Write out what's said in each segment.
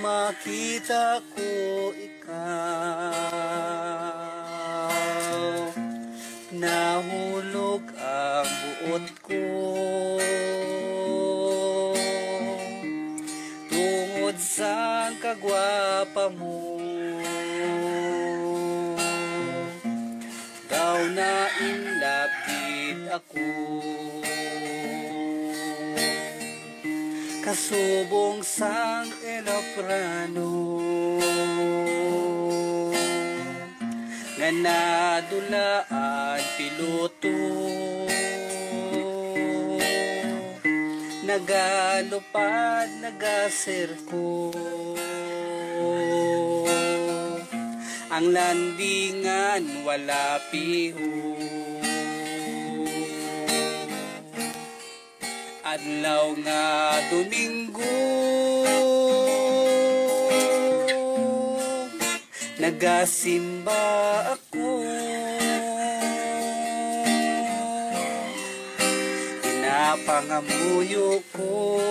makita ko ikaw. Nahulog ang buot ko tungod sa kagwapa mo. Daw na inlapit ako, kasubong sang eloprano nga nadulaan piloto, nagalupad nagasirko. Ang landingan wala piho, adlaw nga Domingo, nagasimba ako. Pinapangamuyo ko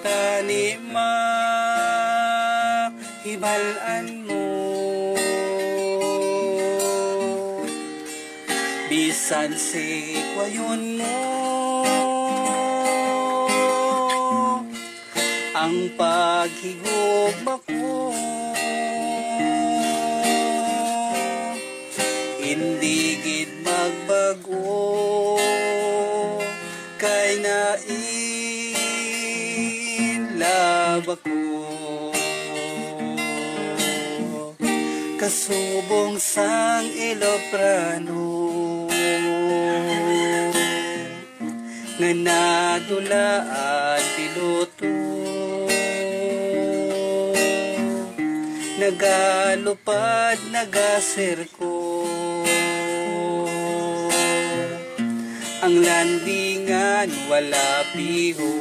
tanima hibalan mo, bisan si kwayon mo ang paghigugma ko. Hindi gid magbago kay nainlove ako, kasubong sang eloprano nga nadulaan piloto, nagalupad nagasirko. Ang landingan wala piho,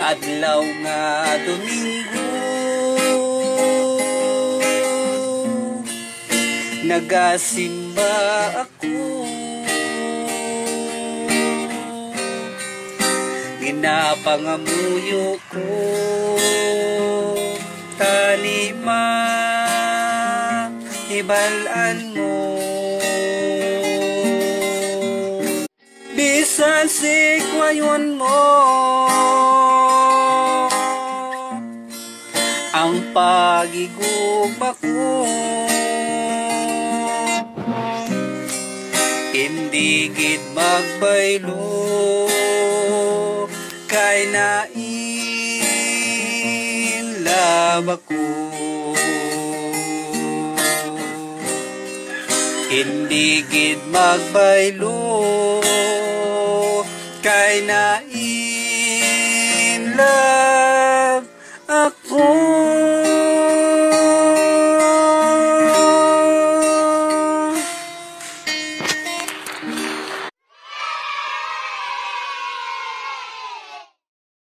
adlaw nga Domingo, nagasimba ako. Ginapangamuyo ko tanima hibalan mo, bisan si kwayon mo ang pagigugma ko. Hindi gid magbaylo kay nainlove ako, hindi gid magbaylo kay nainlove ako.